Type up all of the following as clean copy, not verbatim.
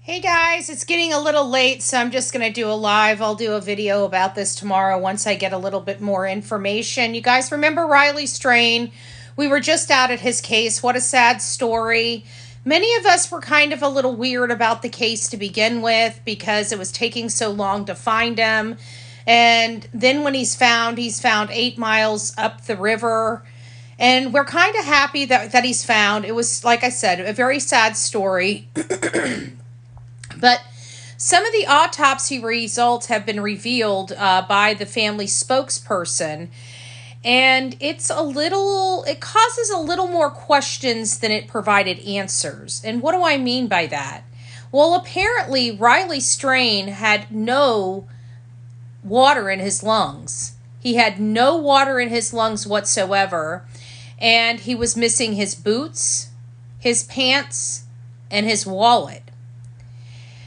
Hey guys, it's getting a little late, so I'm just going to do a live. I'll do a video about this tomorrow once I get a little bit more information. You guys remember Riley Strain? We were just out at his case. What a sad story. Many of us were kind of a little weird about the case to begin with because it was taking so long to find him. And then when he's found 8 miles up the river. And we're kind of happy that he's found. It was, like I said, a very sad story. But some of the autopsy results have been revealed by the family spokesperson, and it causes a little more questions than it provided answers. And what do I mean by that? Well, apparently Riley Strain had no water in his lungs. He had no water in his lungs whatsoever, and he was missing his boots, his pants, and his wallet.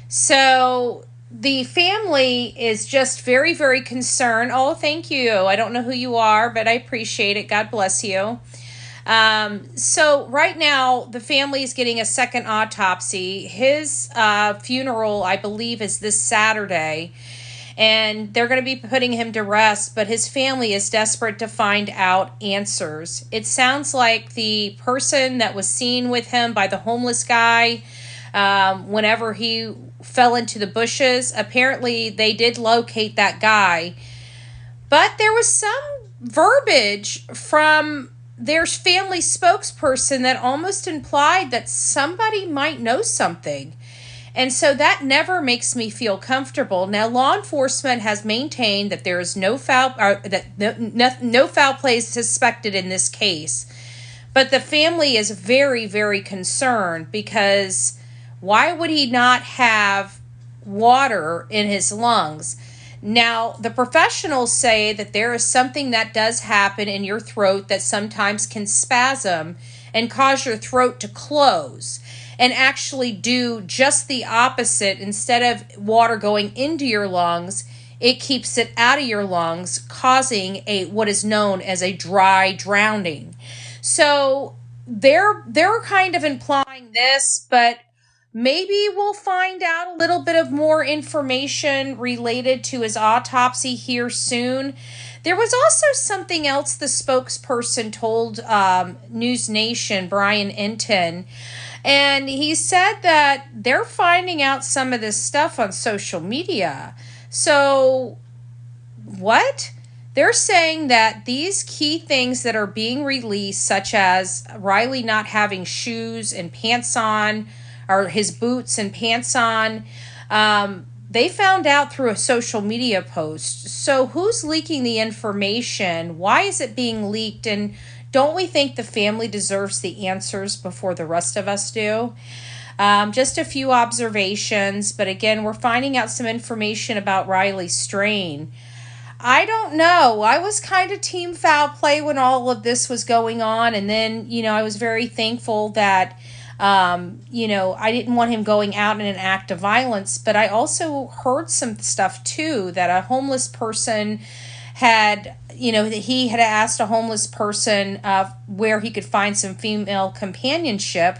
So the family is just very, very concerned. Oh, thank you. I don't know who you are, but I appreciate it. God bless you. So right now, the family is getting a second autopsy. His funeral, I believe, is this Saturday, and they're going to be putting him to rest, but his family is desperate to find out answers. It sounds like the person that was seen with him by the homeless guy, whenever he fell into the bushes, apparently they did locate that guy. But there was some verbiage from their family spokesperson that almost implied that somebody might know something. And so that never makes me feel comfortable. Now, law enforcement has maintained that there is no foul, or that no foul play is suspected in this case. But the family is very, very concerned because why would he not have water in his lungs? Now, the professionals say that there is something that does happen in your throat that sometimes can spasm and cause your throat to close and actually do just the opposite. Instead of water going into your lungs, it keeps it out of your lungs, causing what is known as a dry drowning. So they're kind of implying this, but maybe we'll find out a little bit of more information related to his autopsy here soon. There was also something else the spokesperson told News Nation, Brian Enton, and he said that they're finding out some of this stuff on social media. So, what? They're saying that these key things that are being released, such as Riley not having shoes and pants on, or his boots and pants on, they found out through a social media post. So who's leaking the information? Why is it being leaked? And don't we think the family deserves the answers before the rest of us do? Just a few observations, but again, we're finding out some information about Riley Strain. I don't know. I was kind of team foul play when all of this was going on, and then, I was very thankful that I didn't want him going out in an act of violence, but I also heard some stuff too that a homeless person had, that he had asked a homeless person where he could find some female companionship.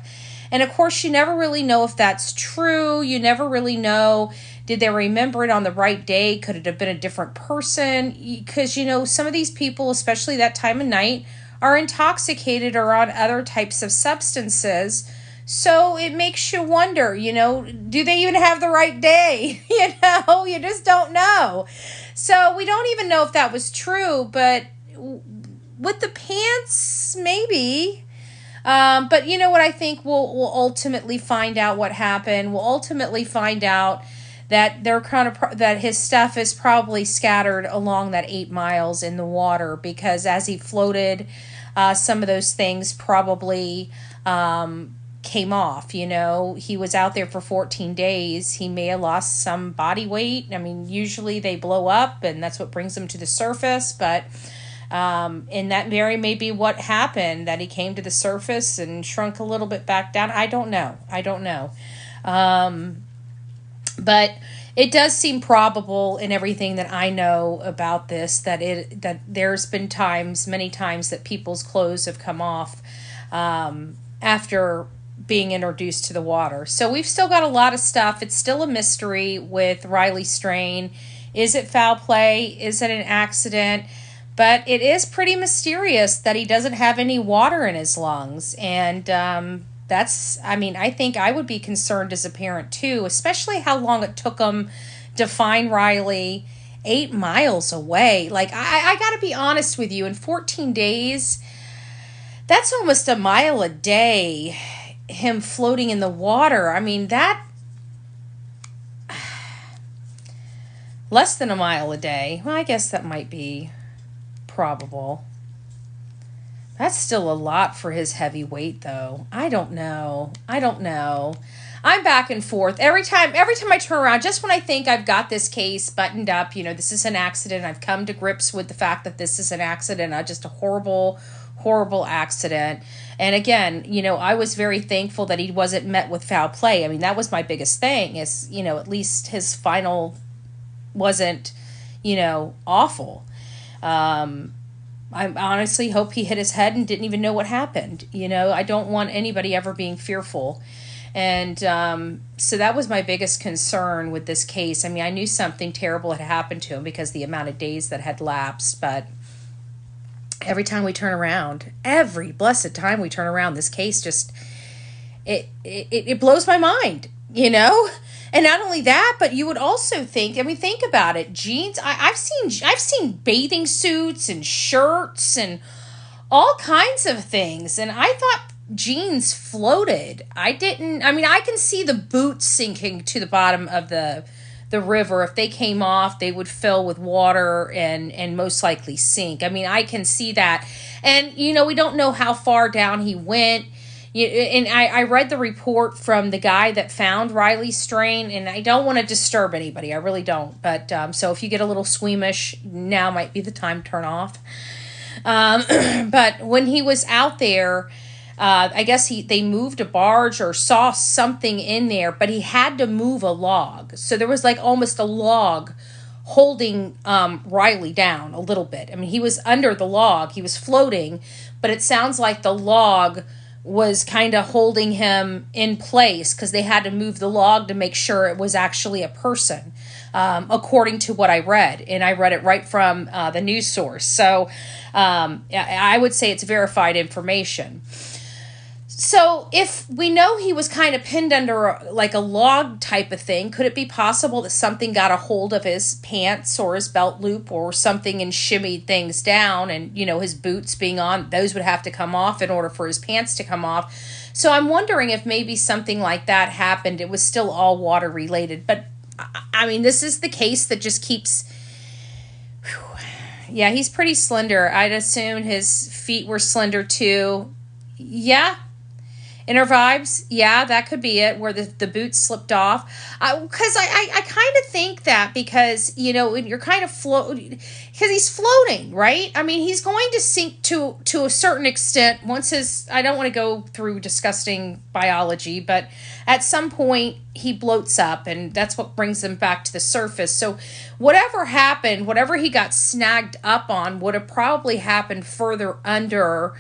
And of course, you never really know if that's true. You never really know. Did they remember it on the right day? Could it have been a different person? Because, some of these people, especially that time of night, are intoxicated or on other types of substances. So it makes you wonder, do they even have the right day? You just don't know. So we don't even know if that was true, but with the pants, maybe. But you know what? I think we'll ultimately find out what happened. We'll ultimately find out that that his stuff is probably scattered along that 8 miles in the water, because as he floated, some of those things probably came off. He was out there for 14 days. He may have lost some body weight. I mean, usually they blow up and that's what brings them to the surface, but and that very may be what happened, that he came to the surface and shrunk a little bit back down. I don't know. But it does seem probable in everything that I know about this that there's been many times that people's clothes have come off after being introduced to the water. So we've still got a lot of stuff. It's still a mystery with Riley Strain. Is it foul play? Is it an accident? But it is pretty mysterious that he doesn't have any water in his lungs. And I think I would be concerned as a parent too, especially how long it took him to find Riley 8 miles away. Like, I got to be honest with you, in 14 days, that's almost a mile a day, him floating in the water. I mean, that, less than a mile a day. Well, I guess that might be probable. That's still a lot for his heavy weight, though. I don't know. I'm back and forth. Every time I turn around, just when I think I've got this case buttoned up, this is an accident. I've come to grips with the fact that this is an accident, just a horrible, horrible accident. And again, I was very thankful that he wasn't met with foul play. I mean, that was my biggest thing is, at least his final wasn't, awful. I honestly hope he hit his head and didn't even know what happened. I don't want anybody ever being fearful. And so that was my biggest concern with this case. I mean, I knew something terrible had happened to him because the amount of days that had lapsed. But every time we turn around, every blessed time we turn around, this case just, it blows my mind, And not only that, but you would also think, think about it, jeans, I've seen bathing suits and shirts and all kinds of things. And I thought jeans floated. I can see the boots sinking to the bottom of the river. If they came off, they would fill with water and most likely sink. I can see that. And, we don't know how far down he went. And I read the report from the guy that found Riley Strain, and I don't want to disturb anybody. I really don't. But so if you get a little squeamish, now might be the time to turn off. But when he was out there, I guess they moved a barge or saw something in there, but he had to move a log. So there was like almost a log holding Riley down a little bit. He was under the log. He was floating, but it sounds like the log was kind of holding him in place because they had to move the log to make sure it was actually a person, according to what I read. And I read it right from the news source. So I would say it's verified information. So if we know he was kind of pinned under like a log type of thing, could it be possible that something got a hold of his pants or his belt loop or something and shimmied things down, and, his boots being on, those would have to come off in order for his pants to come off. So I'm wondering if maybe something like that happened. It was still all water related. But this is the case that just keeps, yeah, he's pretty slender. I'd assume his feet were slender too. Yeah. Inner vibes, yeah, that could be it, where the boots slipped off. Because I kind of think that because, you're kind of because he's floating, right? He's going to sink to a certain extent once I don't want to go through disgusting biology, but at some point he bloats up, and that's what brings him back to the surface. So whatever happened, whatever he got snagged up on would have probably happened further under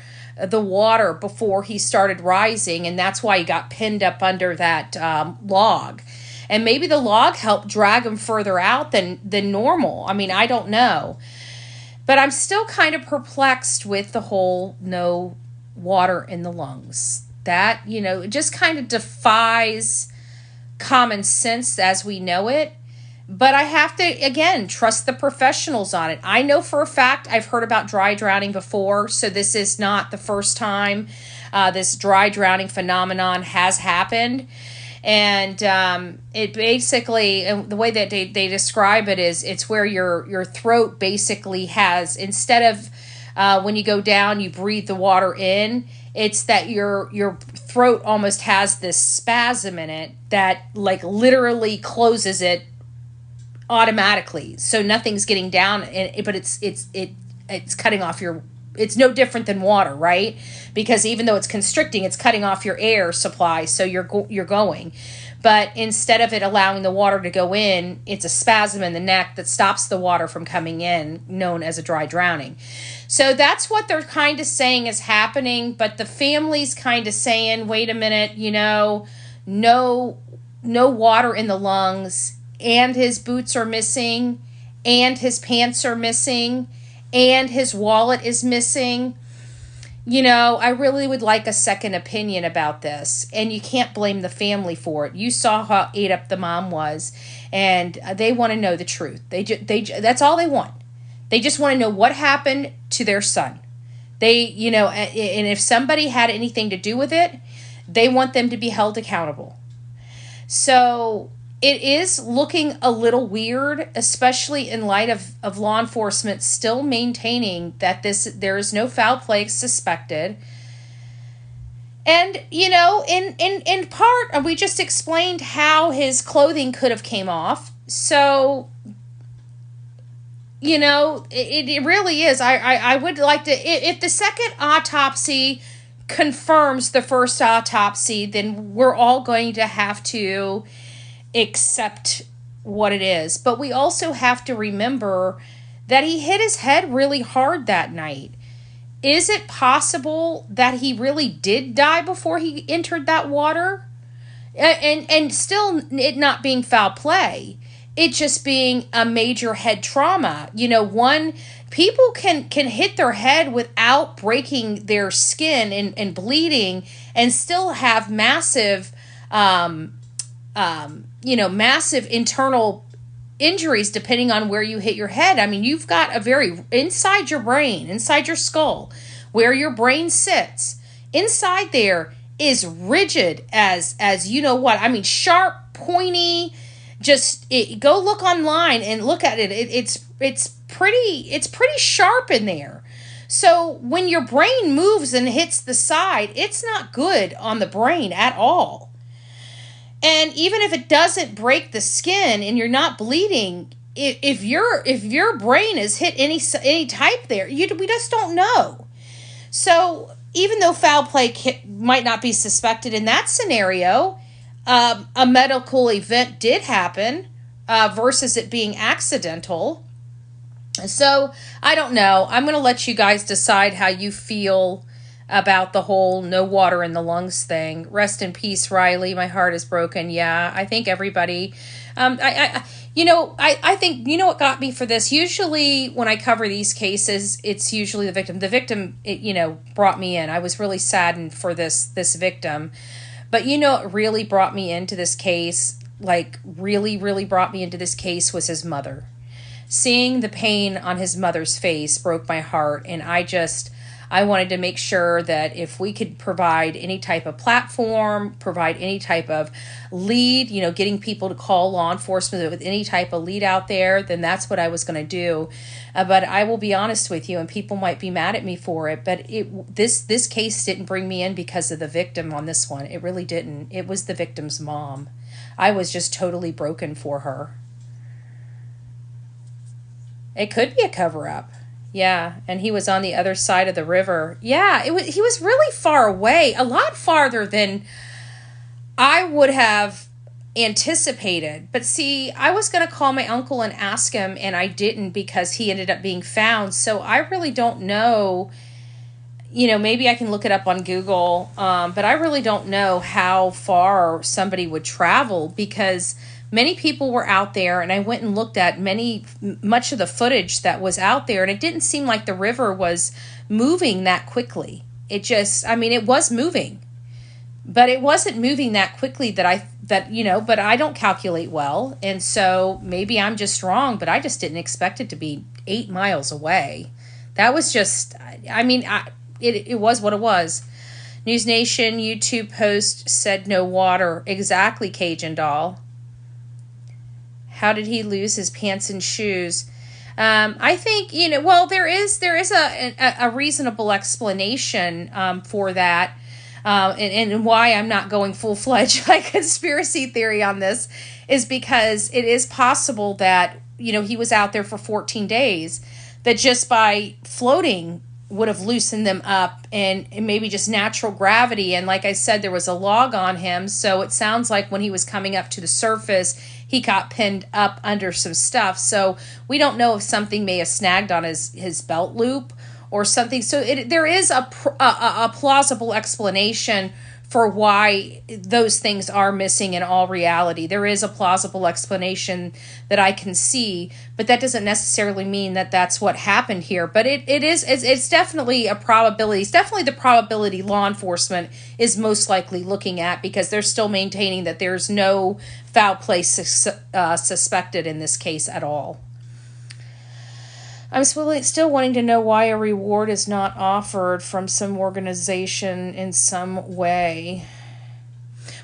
the water before he started rising, and that's why he got pinned up under that log. And maybe the log helped drag him further out than normal. I don't know. But I'm still kind of perplexed with the whole no water in the lungs. That, it just kind of defies common sense as we know it. But I have to, again, trust the professionals on it. I know for a fact I've heard about dry drowning before, so this is not the first time this dry drowning phenomenon has happened. And it basically, and the way that they describe it is it's where your throat basically has, instead of when you go down, you breathe the water in, it's that your throat almost has this spasm in it that like literally closes it automatically, so nothing's getting down, but it's cutting off it's no different than water, right? Because even though it's constricting, it's cutting off your air supply, so you're going. but instead of it allowing the water to go in, it's a spasm in the neck that stops the water from coming in, known as a dry drowning. So that's what they're kind of saying is happening, but the family's kind of saying, wait a minute, no water in the lungs, and his boots are missing, and his pants are missing, and his wallet is missing. I really would like a second opinion about this, and you can't blame the family for it. You saw how ate up the mom was, and they want to know the truth. That's all they want. They just want to know what happened to their son. And if somebody had anything to do with it, they want them to be held accountable. So it is looking a little weird, especially in light of law enforcement still maintaining that there is no foul play suspected. And, in part, we just explained how his clothing could have came off. So, it really is. I would like to, if the second autopsy confirms the first autopsy, then we're all going to have to accept what it is. But we also have to remember that he hit his head really hard that night. Is it possible that he really did die before he entered that water? And still it not being foul play, it just being a major head trauma. People can hit their head without breaking their skin and bleeding and still have massive massive internal injuries depending on where you hit your head. I mean, you've got inside your brain, inside your skull, where your brain sits. Inside there is rigid as what. I mean, sharp, pointy, go look online and look at it. It's pretty sharp in there. So when your brain moves and hits the side, it's not good on the brain at all. And even if it doesn't break the skin and you're not bleeding, if your brain is hit any type there, we just don't know. So even though foul play might not be suspected in that scenario, a medical event did happen versus it being accidental. So I don't know. I'm going to let you guys decide how you feel about the whole no water in the lungs thing. Rest in peace, Riley. My heart is broken. Yeah, I think everybody, I think, what got me for this? Usually when I cover these cases, it's usually the victim. The victim, brought me in. I was really saddened for this victim. But what really brought me into this case, really, really brought me into this case, was his mother. Seeing the pain on his mother's face broke my heart, and I wanted to make sure that if we could provide any type of platform, provide any type of lead, getting people to call law enforcement with any type of lead out there, then that's what I was going to do. But I will be honest with you, and people might be mad at me for it, but this case didn't bring me in because of the victim on this one. It really didn't. It was the victim's mom. I was just totally broken for her. It could be a cover-up. Yeah, and he was on the other side of the river. Yeah, he was really far away, a lot farther than I would have anticipated. But see, I was going to call my uncle and ask him, and I didn't because he ended up being found. So I really don't know. Maybe I can look it up on Google, but I really don't know how far somebody would travel because many people were out there, and I went and looked at much of the footage that was out there, and it didn't seem like the river was moving that quickly. It was moving, but it wasn't moving that quickly but I don't calculate well, and so maybe I'm just wrong, but I just didn't expect it to be 8 miles away. That was just, it was what it was. News Nation YouTube post said no water. Exactly, Cajun Doll. How did he lose his pants and shoes? I think, there is a reasonable explanation for that. And why I'm not going full-fledged conspiracy theory on this is because it is possible that, he was out there for 14 days, that just by floating would have loosened them up, and maybe just natural gravity. And like I said, there was a log on him, so it sounds like when he was coming up to the surface, he got pinned up under some stuff. So we don't know if something may have snagged on his belt loop or something. So there is a plausible explanation for why those things are missing in all reality. There is a plausible explanation that I can see, but that doesn't necessarily mean that that's what happened here. But it's definitely a probability. It's definitely the probability law enforcement is most likely looking at, because they're still maintaining that there's no foul play suspected in this case at all. I'm still wanting to know why a reward is not offered from some organization in some way.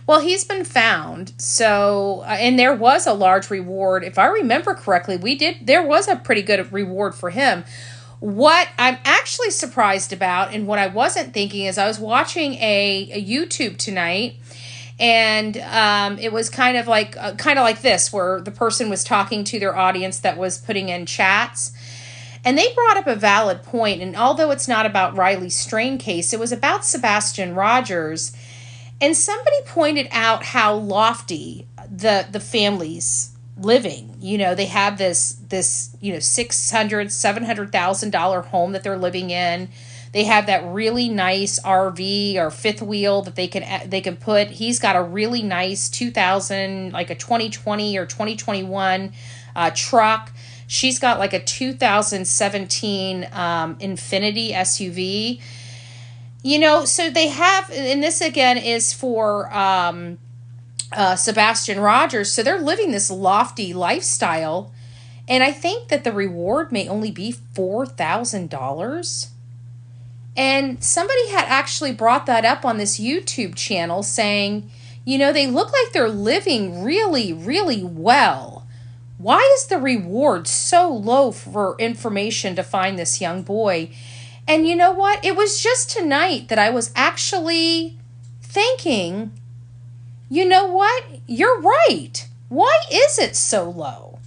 Well, he's been found, so and there was a large reward. If I remember correctly, there was a pretty good reward for him. What I'm actually surprised about, and what I wasn't thinking, is I was watching a YouTube tonight, and it was kind of like this, where the person was talking to their audience that was putting in chats. And they brought up a valid point, and although it's not about Riley Strain case, it was about Sebastian Rogers. And somebody pointed out how lofty the family's living. You know, they have this $600,000-$700,000 home that they're living in. They have that really nice RV or fifth wheel that they can put. He's got a really nice 2020 or 2021 truck. She's got like a 2017 Infiniti SUV. You know, so they have, and this again is for Sebastian Rogers. So they're living this lofty lifestyle. And I think that the reward may only be $4,000. And somebody had actually brought that up on this YouTube channel, saying, you know, they look like they're living really, really well. Why is the reward so low for information to find this young boy? And you know what? It was just tonight that I was actually thinking, you know what? You're right. Why is it so low?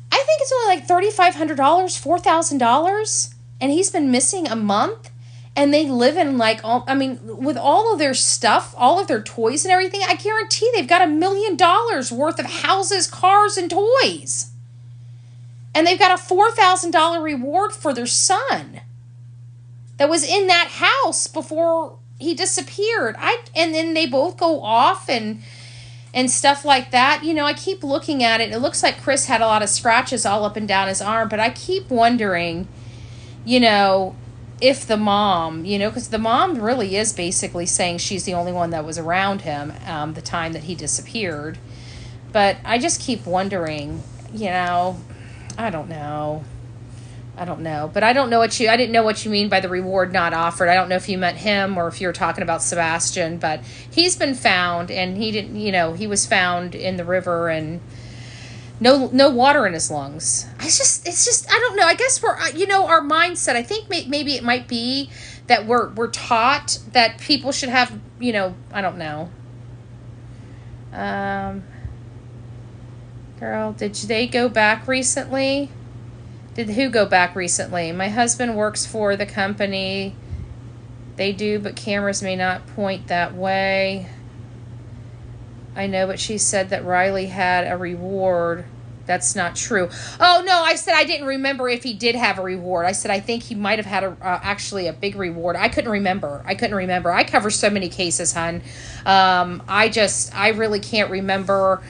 I think it's only like $3,500, $4,000, and he's been missing a month. And they live in with all of their stuff, all of their toys and everything, I guarantee they've got $1 million worth of houses, cars, and toys. And they've got a $4,000 reward for their son that was in that house before he disappeared. And then they both go off and stuff like that. You know, I keep looking at it. It looks like Chris had a lot of scratches all up and down his arm, but I keep wondering, you know, if the mom, you know, because the mom really is basically saying she's the only one that was around him the time that he disappeared. But I just keep wondering, you know, I don't know. But I didn't know what you mean by the reward not offered. I don't know if you meant him or if you're talking about Sebastian, but he's been found, and he was found in the river, and no water in his lungs. It's just I don't know. I guess we're our mindset. I think maybe it might be that we're taught that people should have, I don't know. Girl, did they go back recently? Did who go back recently? My husband works for the company. They do, but cameras may not point that way. I know, but she said that Riley had a reward. That's not true. Oh, no, I said I didn't remember if he did have a reward. I said I think he might have had actually a big reward. I couldn't remember. I cover so many cases, hon. I really can't remember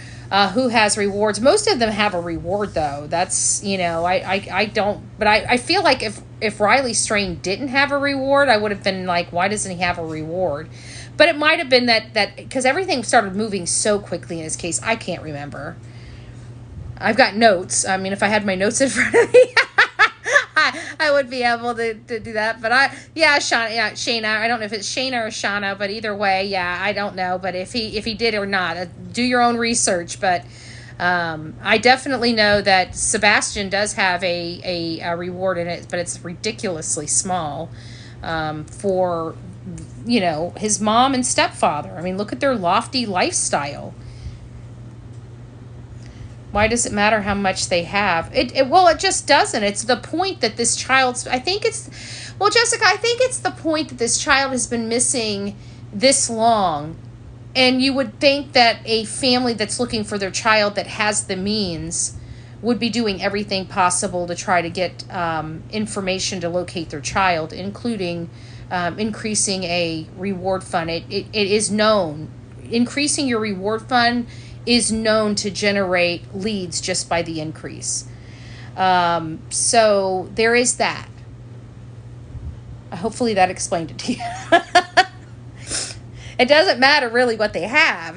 who has rewards. Most of them have a reward, though. That's, I don't. But I feel like if Riley Strain didn't have a reward, I would have been like, why doesn't he have a reward? But it might have been that because everything started moving so quickly in his case, I can't remember. I've got notes. I mean, if I had my notes in front of me, I would be able to do that. But Shayna. I don't know if it's Shayna or Shauna, but either way, I don't know. But if he did or not, do your own research. But I definitely know that Sebastian does have a reward in it, but it's ridiculously small for his mom and stepfather. I mean, look at their lofty lifestyle. Why does it matter how much they have? Well, it just doesn't. It's the point that this child's, I think it's, well, Jessica, I think it's the point that this child has been missing this long. And you would think that a family that's looking for their child that has the means would be doing everything possible to try to get information to locate their child, including increasing a reward fund. It is known. Increasing your reward fund is known to generate leads just by the increase. So there is that. Hopefully that explained it to you. It doesn't matter really what they have.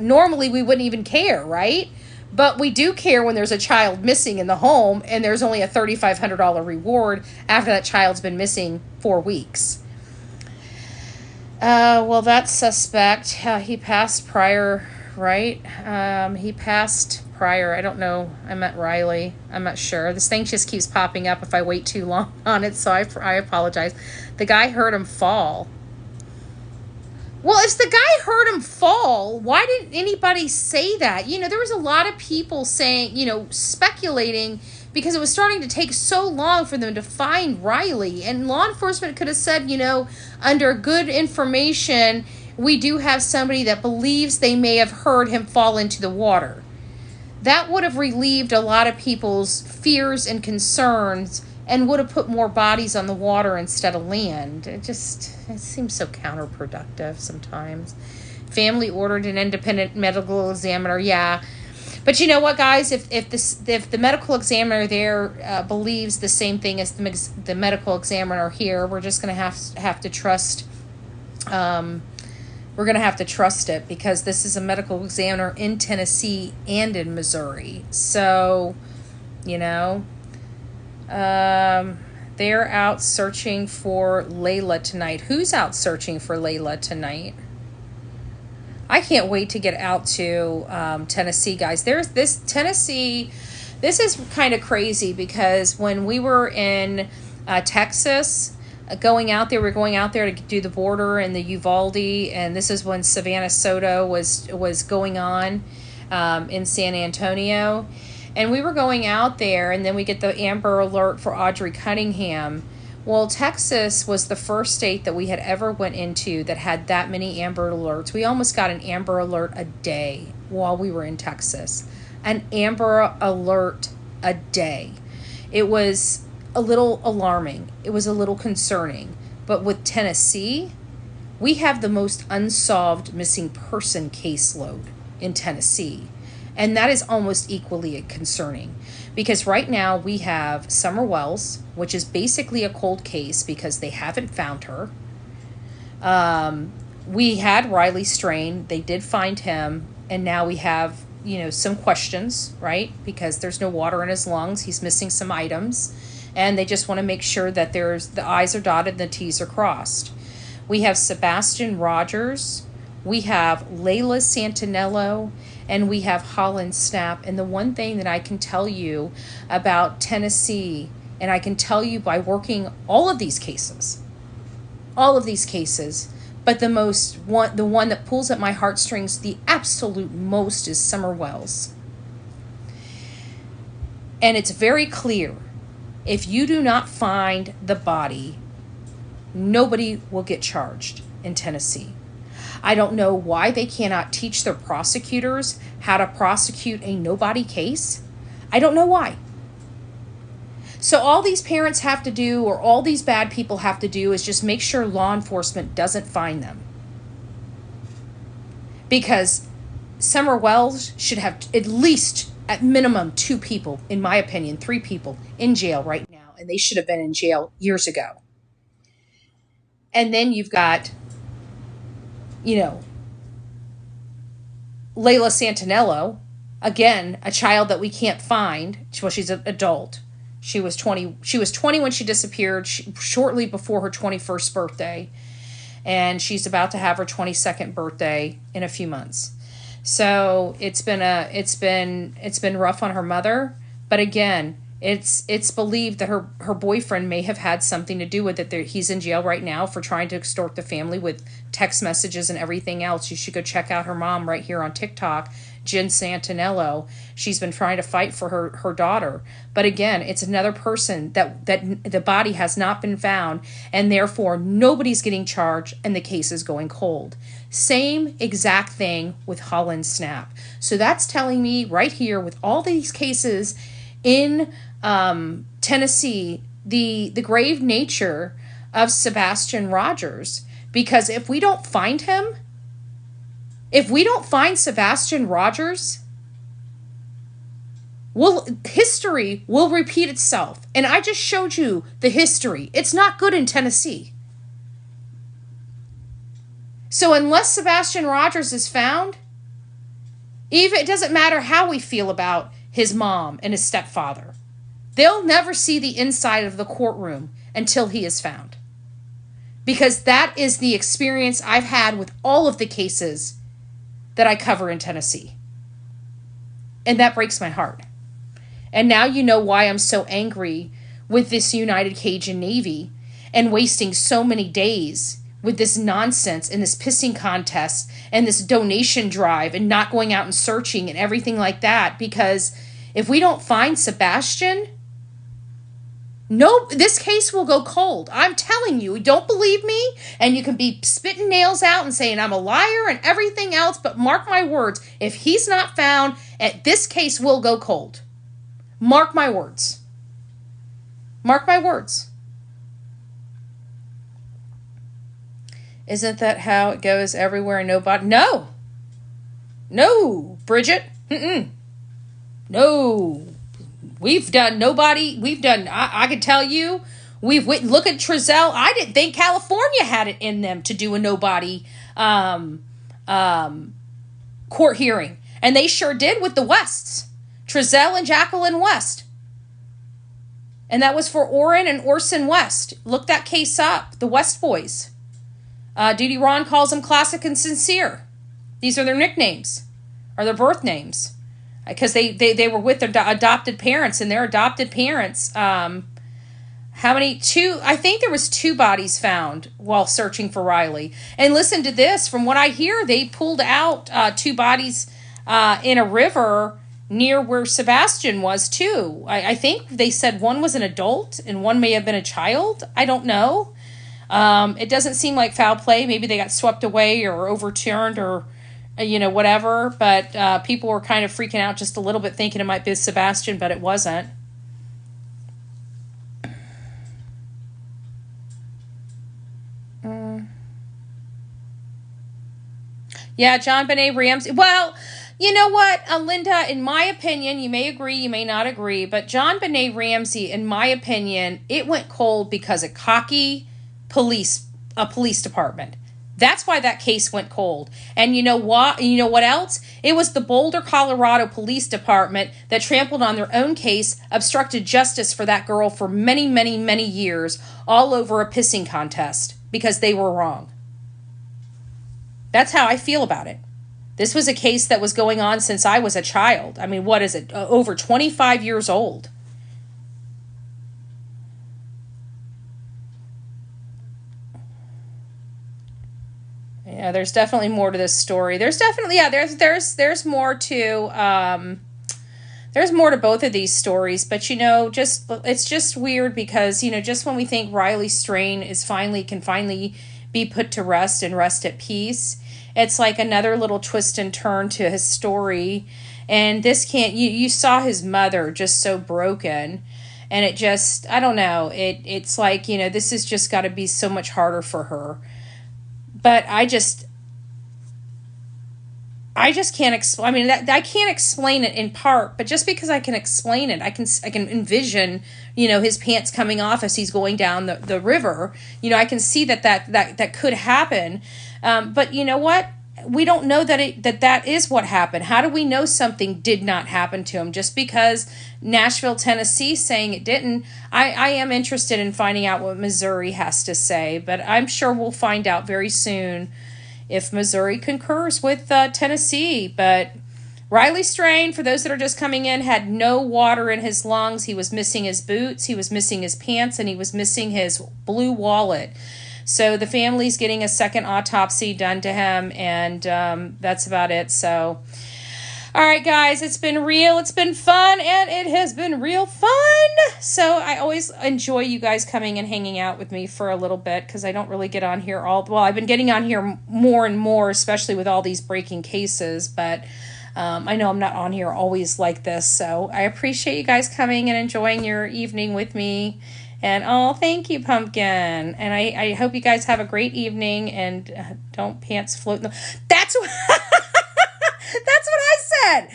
Normally we wouldn't even care, right? But we do care when there's a child missing in the home and there's only a $3,500 reward after that child's been missing 4 weeks. Well, that suspect, he passed prior, right? He passed prior. I don't know. I meant Riley. I'm not sure. This thing just keeps popping up if I wait too long on it, so I apologize. The guy heard him fall. Well, if the guy heard him fall, why didn't anybody say that? There was a lot of people saying, speculating, because it was starting to take so long for them to find Riley. And law enforcement could have said, under good information, we do have somebody that believes they may have heard him fall into the water. That would have relieved a lot of people's fears and concerns and would have put more bodies on the water instead of land. It seems so counterproductive sometimes. Family ordered an independent medical examiner, yeah. But you know what, guys? If the medical examiner there believes the same thing as the medical examiner here, we're just going to have to trust. We're going to have to trust it, because this is a medical examiner in Tennessee and in Missouri. So, they're out searching for Layla tonight. Who's out searching for Layla tonight? I can't wait to get out to Tennessee, guys. There's this Tennessee. This is kind of crazy, because when we were in Texas, we're going out there to do the border and the Uvalde, and this is when Savannah Soto was going on in San Antonio. And we were going out there, and then we get the Amber Alert for Audrey Cunningham. Well, Texas was the first state that we had ever went into that had that many Amber Alerts. We almost got an Amber Alert a day while we were in Texas. An Amber Alert a day. It was a little alarming. It was a little concerning. But with Tennessee, we have the most unsolved missing person caseload in Tennessee. And that is almost equally concerning, because right now we have Summer Wells, which is basically a cold case because they haven't found her. We had Riley Strain. They did find him. And now we have, some questions, right? Because there's no water in his lungs. He's missing some items. And they just want to make sure that the I's are dotted and the T's are crossed. We have Sebastian Rogers. We have Layla Santinello. And we have Holland Snap. And the one thing that I can tell you about Tennessee, and I can tell you by working all of these cases, but the one that pulls at my heartstrings the absolute most is Summer Wells. And it's very clear, if you do not find the body, nobody will get charged in Tennessee. I don't know why they cannot teach their prosecutors how to prosecute a nobody case. I don't know why. So all these parents have to do, or all these bad people have to do, is just make sure law enforcement doesn't find them. Because Summer Wells should have at least, at minimum, 2 people, in my opinion, 3 people in jail right now. And they should have been in jail years ago. And then you've got, Layla Santinello, again, a child that we can't find. Well, she's an adult. She was 20 when she disappeared, shortly before her 21st birthday. And she's about to have her 22nd birthday in a few months. So it's been rough on her mother. But again, it's believed that her boyfriend may have had something to do with it. He's in jail right now for trying to extort the family with text messages and everything else. You should go check out her mom right here on TikTok, Jen Santinello. She's been trying to fight for her daughter. But again, it's another person that the body has not been found, and therefore nobody's getting charged and the case is going cold. Same exact thing with Holland Snap. So that's telling me right here with all these cases in Tennessee, the grave nature of Sebastian Rogers. Because if we don't find him, if we don't find Sebastian Rogers, history will repeat itself. And I just showed you the history. It's not good in Tennessee. So unless Sebastian Rogers is found, even it doesn't matter how we feel about his mom and his stepfather. They'll never see the inside of the courtroom until he is found. Because that is the experience I've had with all of the cases that I cover in Tennessee. And that breaks my heart. And now you know why I'm so angry with this United Cajun Navy and wasting so many days with this nonsense and this pissing contest and this donation drive and not going out and searching and everything like that. Because if we don't find Sebastian, no, this case will go cold. I'm telling you, don't believe me, and you can be spitting nails out and saying I'm a liar and everything else, but mark my words, if he's not found, this case will go cold. Mark my words. Mark my words. Isn't that how it goes everywhere and nobody? No. No, Bridget. No. We've done I could tell you, look at Trezell. I didn't think California had it in them to do a nobody court hearing. And they sure did with the Wests. Trezell and Jacqueline West. And that was for Orrin and Orson West. Look that case up. The West boys. Dee Dee Ron calls them Classic and Sincere. These are their nicknames. Or their birth names. Because they were with their adopted parents, and their adopted parents, I think there was 2 bodies found while searching for Riley. And listen to this, from what I hear, they pulled out 2 bodies in a river near where Sebastian was too. I think they said one was an adult and one may have been a child. I don't know. It doesn't seem like foul play. Maybe they got swept away or overturned or whatever, but people were kind of freaking out just a little bit thinking it might be Sebastian, but it wasn't. Yeah, John Benet Ramsey. Well, you know what, Linda, in my opinion, you may agree, you may not agree, but John Benet Ramsey, in my opinion, it went cold because of cocky police department. That's why that case went cold. And you know what? You know what else? It was the Boulder, Colorado Police Department that trampled on their own case, obstructed justice for that girl for many, many, many years, all over a pissing contest because they were wrong. That's how I feel about it. This was a case that was going on since I was a child. I mean, what is it? Over 25 years old. Yeah, there's definitely more to this story. There's definitely, there's more to, there's more to both of these stories, but it's just weird because, just when we think Riley Strain can finally be put to rest and rest at peace, it's like another little twist and turn to his story. And this you saw his mother just so broken, and it just, I don't know, it's like, this has just got to be so much harder for her. But I just can't explain. I mean, I can't explain it in part, but just because I can explain it, I can envision, his pants coming off as he's going down the river. I can see that could happen. But you know what? We don't know that is what happened. How do we know something did not happen to him? Just because Nashville, Tennessee saying it didn't, I am interested in finding out what Missouri has to say, but I'm sure we'll find out very soon if Missouri concurs with Tennessee. But Riley Strain, for those that are just coming in, had no water in his lungs. He was missing his boots, he was missing his pants, and he was missing his blue wallet. So the family's getting a second autopsy done to him, and that's about it. So All right, guys, it's been real. It's been fun, and it has been real fun. So I always enjoy you guys coming and hanging out with me for a little bit because I don't really get on here well, I've been getting on here more and more, especially with all these breaking cases, but I know I'm not on here always like this. So I appreciate you guys coming and enjoying your evening with me. And oh, thank you, Pumpkin. And I hope you guys have a great evening and don't pants float. That's what... That's what I said.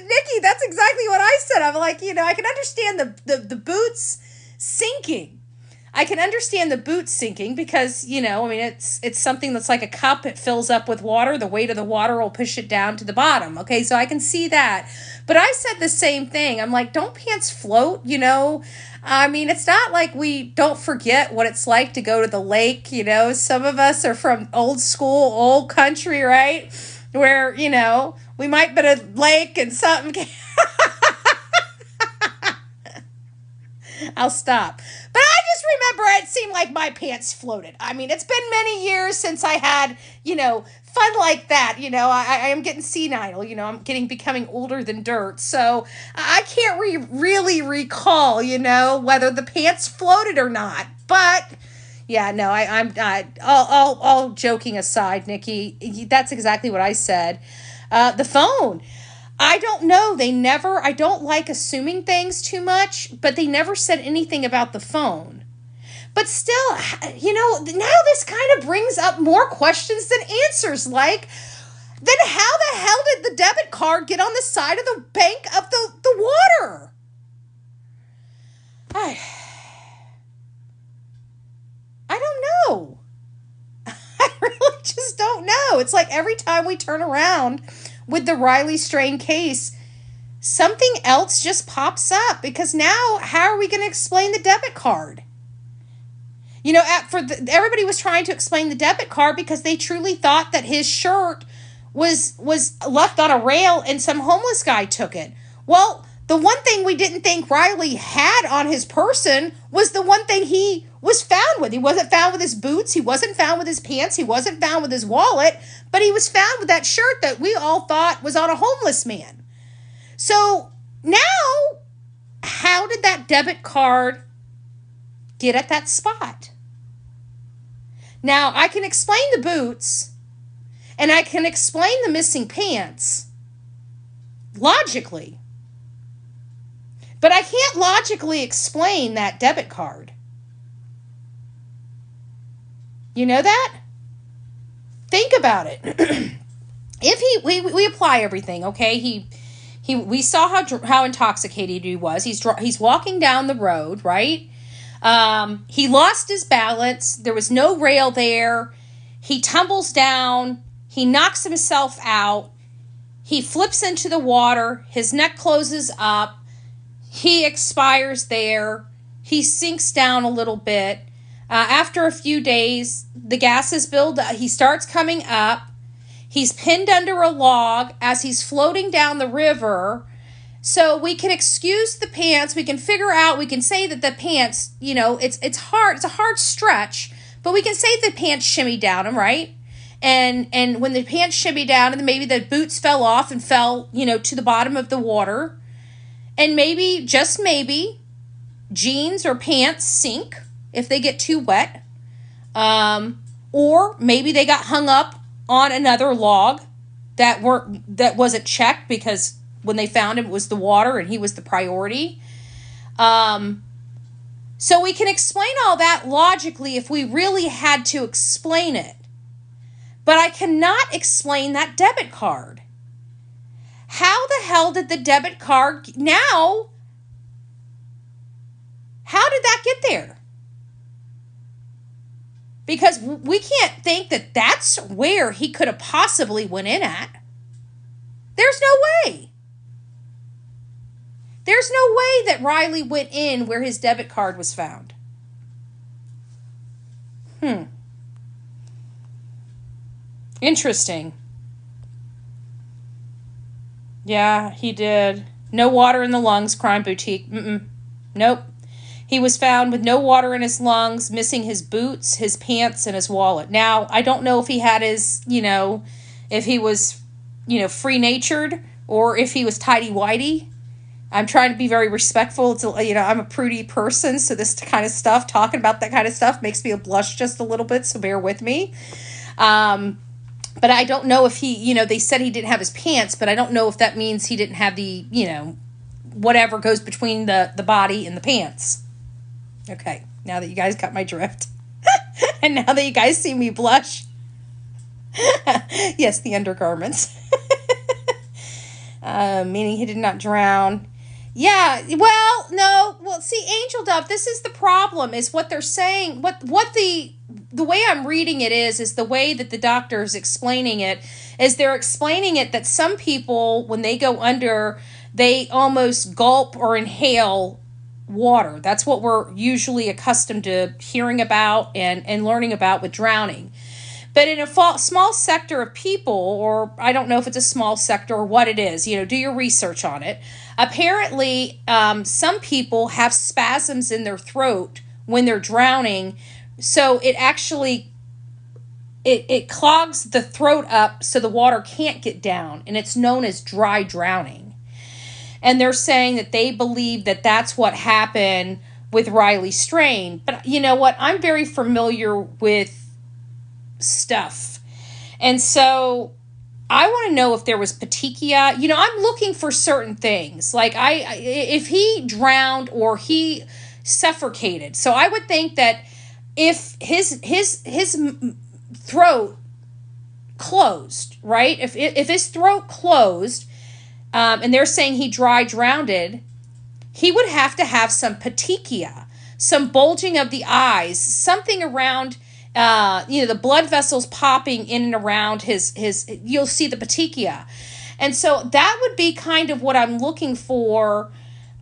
Nikki, that's exactly what I said. I'm like, I can understand the boots sinking. I can understand the boots sinking because, it's something that's like a cup. It fills up with water. The weight of the water will push it down to the bottom. Okay, so I can see that. But I said the same thing. I'm like, don't pants float, I mean, it's not like we don't forget what it's like to go to the lake. Some of us are from old school, old country, right? Where, we might be at a lake and something. I'll stop. But I just remember it seemed like my pants floated. I mean, it's been many years since I had, fun like that. I am getting senile. I'm becoming older than dirt. So I can't really recall, whether the pants floated or not. But... yeah, no, I'm all joking aside, Nikki. That's exactly what I said. The phone. I don't know. I don't like assuming things too much, but they never said anything about the phone. But still, now this kind of brings up more questions than answers. Like, then how the hell did the debit card get on the side of the bank of the water? I don't know. I really just don't know. It's like every time we turn around with the Riley Strain case, something else just pops up because now how are we going to explain the debit card? Everybody was trying to explain the debit card because they truly thought that his shirt was left on a rail and some homeless guy took it. Well, the one thing we didn't think Riley had on his person was the one thing he was found with. He wasn't found with his boots. He wasn't found with his pants. He wasn't found with his wallet. But he was found with that shirt that we all thought was on a homeless man. So now, how did that debit card get at that spot? Now, I can explain the boots, and I can explain the missing pants logically. But I can't logically explain that debit card. You know that? Think about it. If we apply everything, okay? We saw how intoxicated he was. He's walking down the road, right? He lost his balance. There was no rail there. He tumbles down. He knocks himself out. He flips into the water. His neck closes up. He expires there. He sinks down a little bit. After a few days, the gases build up. He starts coming up. He's pinned under a log as he's floating down the river. So we can excuse the pants. We can say that the pants, it's hard. It's a hard stretch, but we can say the pants shimmy down him, right? And when the pants shimmy down and then maybe the boots fell off and fell, to the bottom of the water. And maybe, just maybe, jeans or pants sink if they get too wet. Or maybe they got hung up on another log that wasn't checked because when they found him, it was the water and he was the priority. So we can explain all that logically if we really had to explain it. But I cannot explain that debit card. How the hell did the debit card now? How did that get there? Because we can't think that that's where he could have possibly went in at. There's no way. There's no way that Riley went in where his debit card was found. Interesting. Yeah, he did. No water in the lungs, crime boutique. Nope. He was found with no water in his lungs, missing his boots, his pants, and his wallet. Now, I don't know if he had his, if he was, free-natured or if he was tighty-whitey. I'm trying to be very respectful. I'm a prudy person, so this kind of stuff, talking about that kind of stuff, makes me blush just a little bit, so bear with me. But I don't know if he, they said he didn't have his pants, but I don't know if that means he didn't have the, whatever goes between the body and the pants. Okay, now that you guys got my drift. And now that you guys see me blush. Yes, the undergarments. Meaning he did not drown. Yeah, well, no. Well, see, Angel Dove, this is the problem, is what they're saying. What the way I'm reading it is the way that the doctor is explaining it, is they're explaining it that some people, when they go under, they almost gulp or inhale water. That's what we're usually accustomed to hearing about and learning about with drowning. But in a small sector of people, or I don't know if it's a small sector or what it is, do your research on it. Apparently, some people have spasms in their throat when they're drowning. So it actually, it clogs the throat up so the water can't get down. And it's known as dry drowning. And they're saying that they believe that that's what happened with Riley Strain. But you know what? I'm very familiar with stuff. And so I want to know if there was petechia. I'm looking for certain things. Like if he drowned or he suffocated. So I would think that if his throat closed, right? If his throat closed, and they're saying he dry drowned, he would have to have some petechia, some bulging of the eyes, something around the blood vessels popping in and around his, you'll see the petechia. And so that would be kind of what I'm looking for,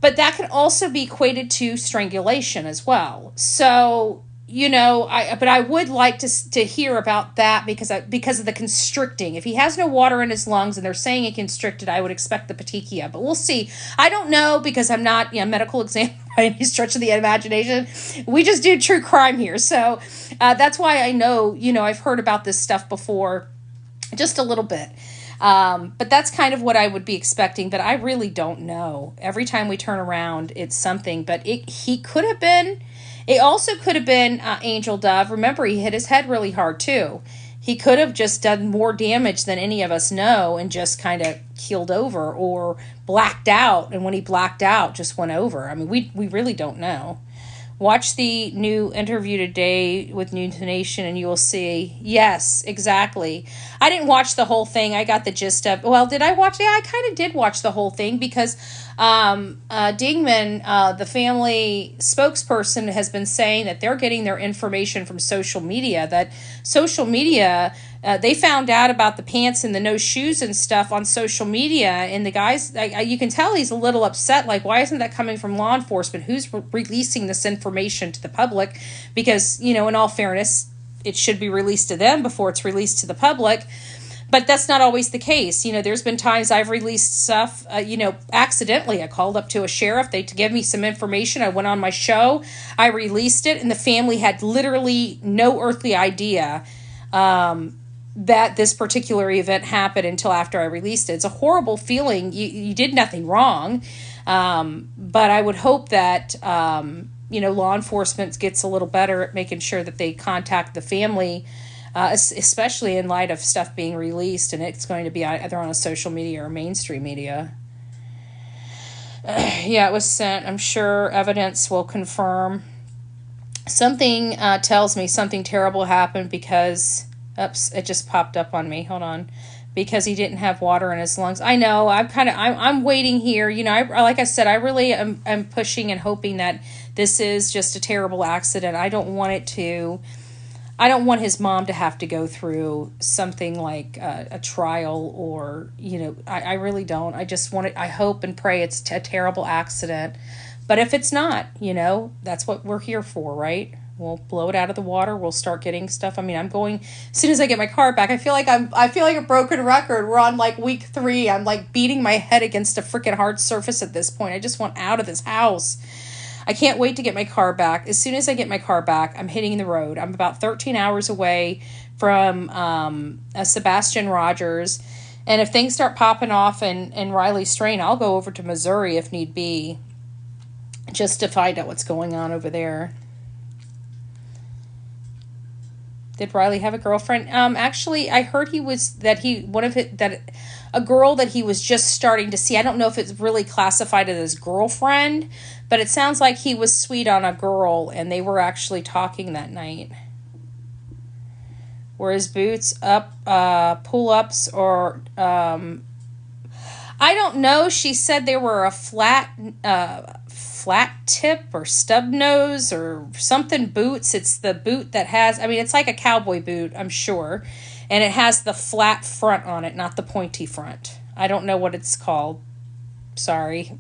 but that can also be equated to strangulation as well. So, but I would like to hear about that because of the constricting. If he has no water in his lungs and they're saying he constricted, I would expect the petechia, but we'll see. I don't know because I'm not a medical examiner by any stretch of the imagination. We just do true crime here. So that's why I know, I've heard about this stuff before, just a little bit. But that's kind of what I would be expecting, but I really don't know. Every time we turn around, it's something, but he could have been. It also could have been Angel Dove. Remember, he hit his head really hard, too. He could have just done more damage than any of us know and just kind of keeled over or blacked out. And when he blacked out, just went over. I mean, we really don't know. Watch the new interview today with News Nation and you will see. Yes, exactly. I didn't watch the whole thing. I got the gist of, well, did I watch? Yeah, I kind of did watch the whole thing because Dingman, the family spokesperson, has been saying that they're getting their information from social media, that social media, they found out about the pants and the no shoes and stuff on social media, and the guys, you can tell he's a little upset, like, why isn't that coming from law enforcement? Who's releasing this information to the public? Because, in all fairness, it should be released to them before it's released to the public. But that's not always the case. There's been times I've released stuff, accidentally. I called up to a sheriff. They gave me some information. I went on my show. I released it, and the family had literally no earthly idea that this particular event happened until after I released it. It's a horrible feeling. You did nothing wrong. But I would hope that, law enforcement gets a little better at making sure that they contact the family, especially in light of stuff being released, and it's going to be either on a social media or mainstream media. Yeah, it was sent. I'm sure evidence will confirm. Something tells me something terrible happened because, oops, it just popped up on me. Hold on. Because he didn't have water in his lungs. I know. I'm waiting here. Like I said, I really am pushing and hoping that this is just a terrible accident. I don't want his mom to have to go through something like a trial or, I really don't. I just want it. I hope and pray it's a terrible accident. But if it's not, that's what we're here for, right? We'll blow it out of the water. We'll start getting stuff. I mean, I'm going, as soon as I get my car back, I feel like a broken record. We're on like week 3. I'm like beating my head against a freaking hard surface at this point. I just want out of this house. I can't wait to get my car back. As soon as I get my car back, I'm hitting the road. I'm about 13 hours away from Sebastian Rogers. And if things start popping off in Riley Strain, I'll go over to Missouri if need be, just to find out what's going on over there. Did Riley have a girlfriend? Actually, I heard a girl that he was just starting to see. I don't know if it's really classified as girlfriend, but it sounds like he was sweet on a girl, and they were actually talking that night. Were his boots up, pull-ups, or I don't know. She said they were a flat tip or stub nose or something boots. It's the boot that has, it's like a cowboy boot, I'm sure. And it has the flat front on it, not the pointy front. I don't know what it's called. Sorry.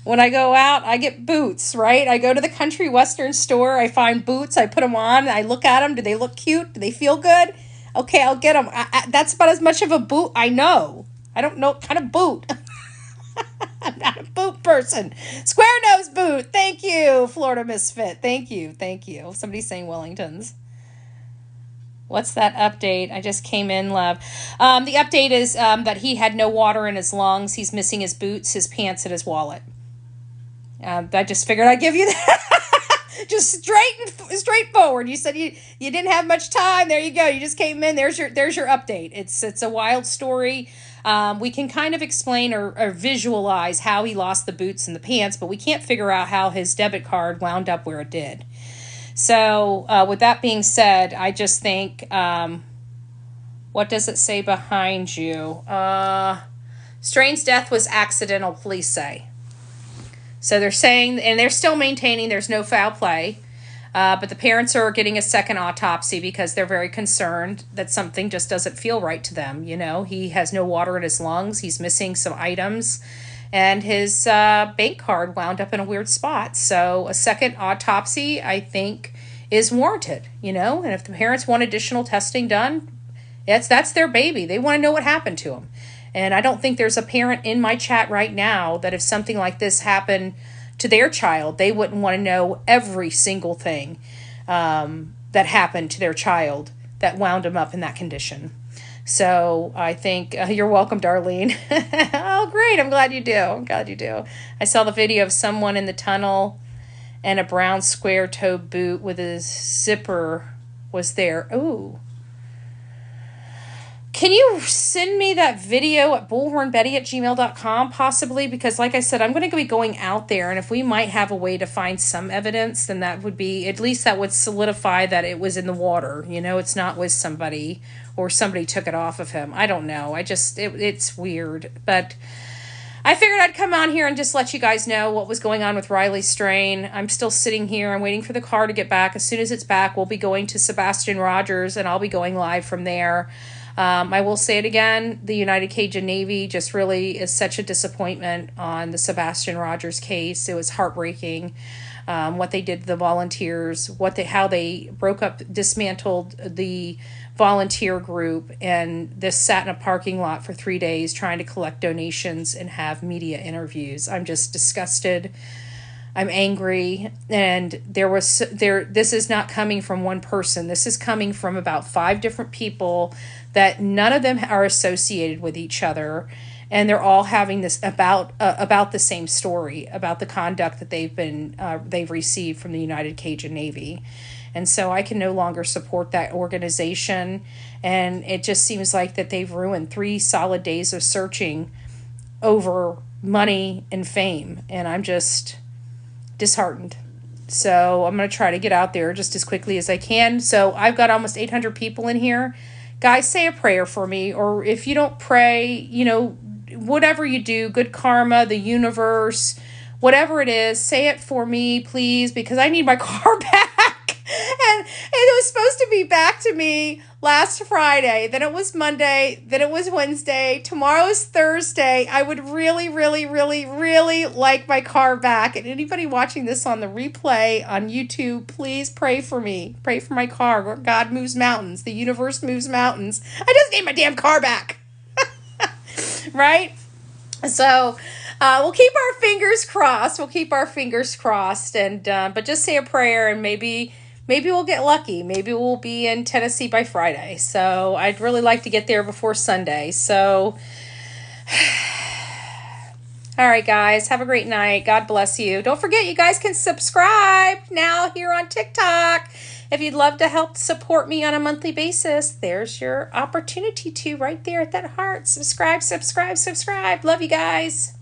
When I go out, I get boots, right? I go to the country western store. I find boots. I put them on. I look at them. Do they look cute? Do they feel good? Okay, I'll get them. That's about as much of a boot I know. I don't know what kind of boot. I'm not a boot person. Square nose boot. Thank you, Florida Misfit. Thank you. Somebody's saying Wellingtons. What's that update? I just came in, love. The update is that he had no water in his lungs. He's missing his boots, his pants, and his wallet. I just figured I'd give you that. Just straightforward. You said you didn't have much time. There you go. You just came in. There's your update. It's a wild story. We can kind of explain or visualize how he lost the boots and the pants, but we can't figure out how his debit card wound up where it did. So with that being said, I just think, what does it say behind you? Strain's death was accidental, police say. So they're saying, and they're still maintaining there's no foul play. But the parents are getting a second autopsy because they're very concerned that something just doesn't feel right to them. You know, he has no water in his lungs. He's missing some items. And his bank card wound up in a weird spot. So a second autopsy, I think, is warranted, you know. And if the parents want additional testing done, that's their baby. They want to know what happened to him. And I don't think there's a parent in my chat right now that if something like this happened to their child, they wouldn't want to know every single thing that happened to their child that wound them up in that condition. So I think you're welcome, Darlene. Oh, great. I'm glad you do. I saw the video of someone in the tunnel and a brown square-toed boot with a zipper was there. Ooh. Can you send me that video at bullhornbetty@gmail.com possibly? Because like I said, I'm going to be going out there, and if we might have a way to find some evidence, then that would be, at least that would solidify that it was in the water. You know, it's not with somebody or somebody took it off of him. I don't know. It's weird. But I figured I'd come on here and just let you guys know what was going on with Riley Strain. I'm still sitting here. I'm waiting for the car to get back. As soon as it's back, we'll be going to Sebastian Rogers, and I'll be going live from there. I will say it again, the United Cajun Navy just really is such a disappointment on the Sebastian Rogers case. It was heartbreaking what they did to the volunteers, how they dismantled the volunteer group, and this sat in a parking lot for 3 days trying to collect donations and have media interviews. I'm just disgusted. I'm angry, and this is not coming from one person. This is coming from about 5 different people that none of them are associated with each other, and they're all having this about the same story about the conduct that they've received from the United Cajun Navy. And so I can no longer support that organization, and it just seems like that they've ruined 3 solid days of searching over money and fame, and I'm just disheartened. So I'm going to try to get out there just as quickly as I can. So I've got almost 800 people in here. Guys, say a prayer for me, or if you don't pray, you know, whatever you do, good karma, the universe, whatever it is, say it for me, please, because I need my car back. And it was supposed to be back to me last Friday. Then it was Monday. Then it was Wednesday. Tomorrow is Thursday. I would really, really, really, really like my car back. And anybody watching this on the replay on YouTube, please pray for me. Pray for my car. God moves mountains. The universe moves mountains. I just need my damn car back. Right? So we'll keep our fingers crossed. And but just say a prayer, and maybe maybe we'll get lucky. Maybe we'll be in Tennessee by Friday. So I'd really like to get there before Sunday. So, all right, guys, have a great night. God bless you. Don't forget, you guys can subscribe now here on TikTok. If you'd love to help support me on a monthly basis, there's your opportunity to right there at that heart. Subscribe, subscribe, subscribe. Love you guys.